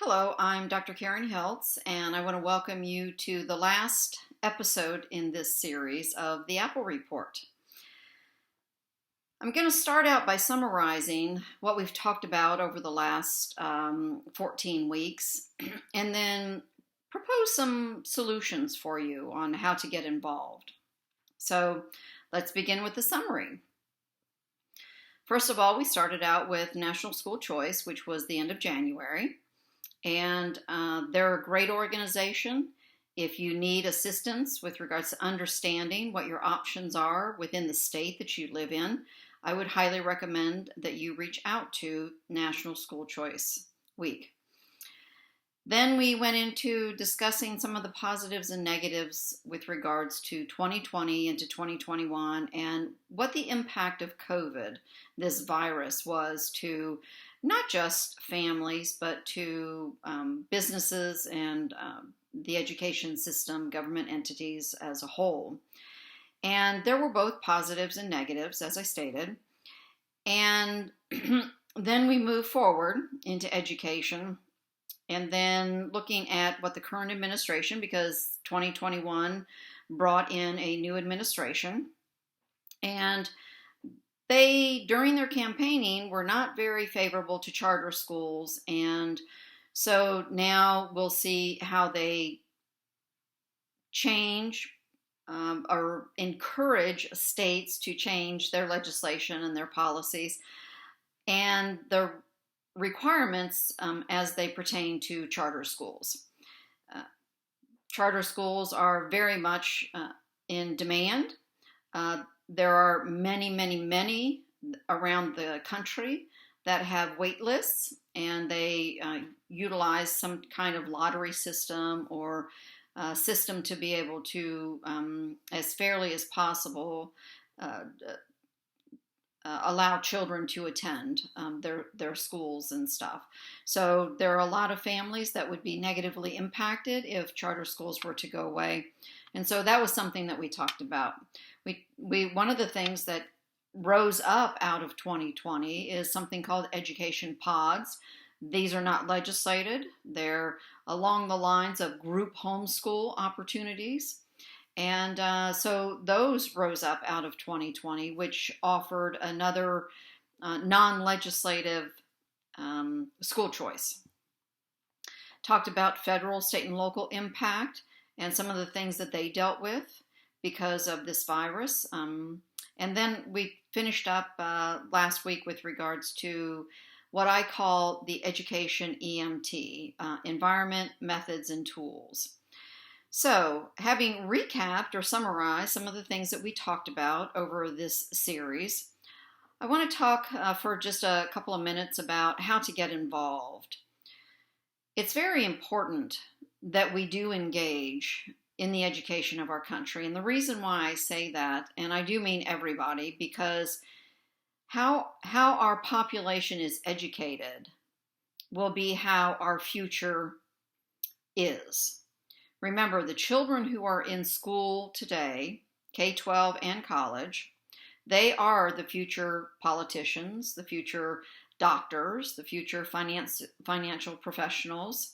Hello, I'm Dr. Karen Hiltz, and I want to welcome you to the last episode in this series of the Apple Report. I'm going to start out by summarizing what we've talked about over the last 14 weeks and then propose some solutions for you on how to get involved. So let's begin with the summary. First of all, we started out with National School Choice, which was the end of January. And they're a great organization. If you need assistance with regards to understanding what your options are within the state that you live in, I would highly recommend that you reach out to National School Choice Week. Then we went into discussing some of the positives and negatives with regards to 2020 into 2021 and what the impact of COVID, this virus, was to not just families, but to businesses and the education system, government entities as a whole. And there were both positives and negatives, as I stated. And then we move forward into education and then looking at what the current administration, because 2021 brought in a new administration, and they, during their campaigning, were not very favorable to charter schools. And so now we'll see how they change or encourage states to change their legislation and their policies and the requirements as they pertain to charter schools. Charter schools are very much in demand. There are many around the country that have wait lists, and they utilize some kind of lottery system or system to be able to, as fairly as possible, allow children to attend their schools and stuff. So there are a lot of families that would be negatively impacted if charter schools were to go away. And so that was something that we talked about. We one of the things that rose up out of 2020 is something called education pods. These are not legislated. They're along the lines of group homeschool opportunities. And so those rose up out of 2020, which offered another non-legislative school choice. Talked about federal, state, and local impact and some of the things that they dealt with because of this virus. And then we finished up last week with regards to what I call the education EMT, environment, methods, and tools. So, having recapped or summarized some of the things that we talked about over this series, I want to talk for just a couple of minutes about how to get involved. It's very important that we do engage in the education of our country. And the reason why I say that, and I do mean everybody, because how our population is educated will be how our future is. Remember, the children who are in school today, K-12 and college, they are the future politicians, the future doctors, the future financial professionals,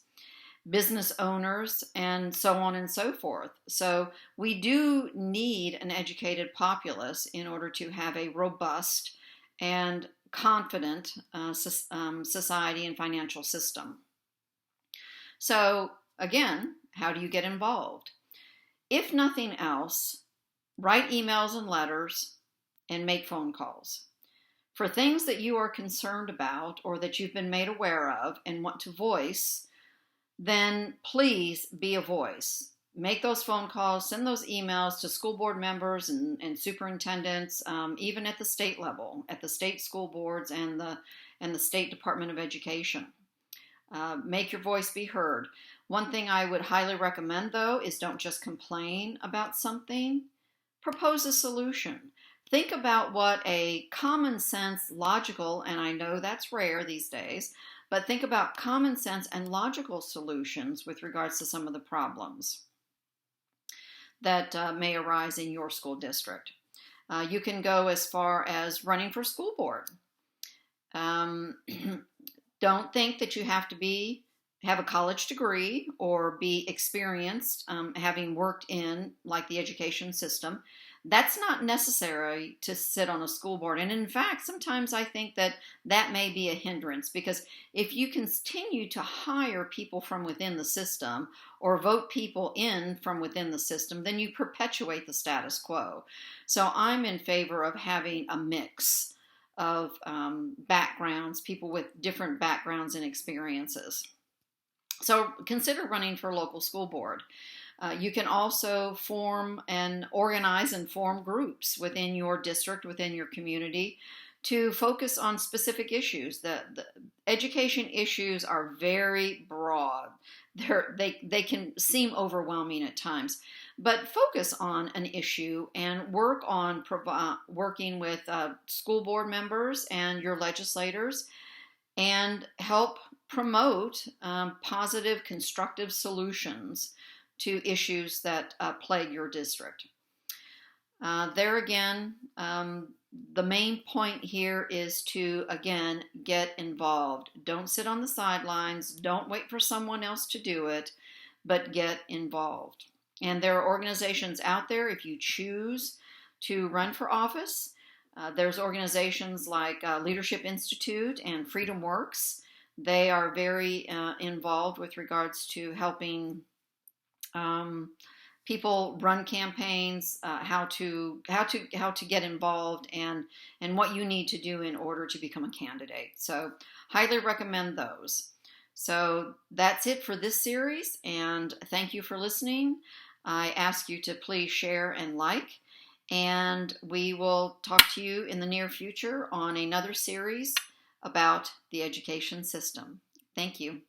business owners, and so on and so forth. So we do need an educated populace in order to have a robust and confident society and financial system. So again, how do you get involved? If nothing else, write emails and letters and make phone calls. For things that you are concerned about or that you've been made aware of and want to voice, then please be a voice. Make those phone calls, send those emails to school board members and superintendents, even at the state level, at the state school boards and the State Department of Education. Make your voice be heard. One thing I would highly recommend, though, is don't just complain about something. Propose a solution. Think about what a common sense, logical, and I know that's rare these days, but think about common sense and logical solutions with regards to some of the problems that may arise in your school district. You can go as far as running for school board. Don't think that you have to be have a college degree or be experienced, having worked in like the education system. That's not necessary to sit on a school board. And in fact, sometimes I think that that may be a hindrance, because if you continue to hire people from within the system or vote people in from within the system, then you perpetuate the status quo. So I'm in favor of having a mix of backgrounds, people with different backgrounds and experiences. So consider running for local school board. You can also form and organize and form groups within your district, within your community, to focus on specific issues. The education issues are very broad. They can seem overwhelming at times, but focus on an issue and work on working with school board members and your legislators, and help promote positive, constructive solutions to issues that plague your district. There again, the main point here is to, again, get involved. Don't sit on the sidelines. Don't wait for someone else to do it, but get involved. And there are organizations out there, if you choose to run for office. There's organizations like Leadership Institute and Freedom Works. They are very involved with regards to helping people run campaigns, how to get involved, and what you need to do in order to become a candidate. So highly recommend those. So that's it for this series, and thank you for listening. I ask you to please share and like, and we will talk to you in the near future on another series about the education system. Thank you.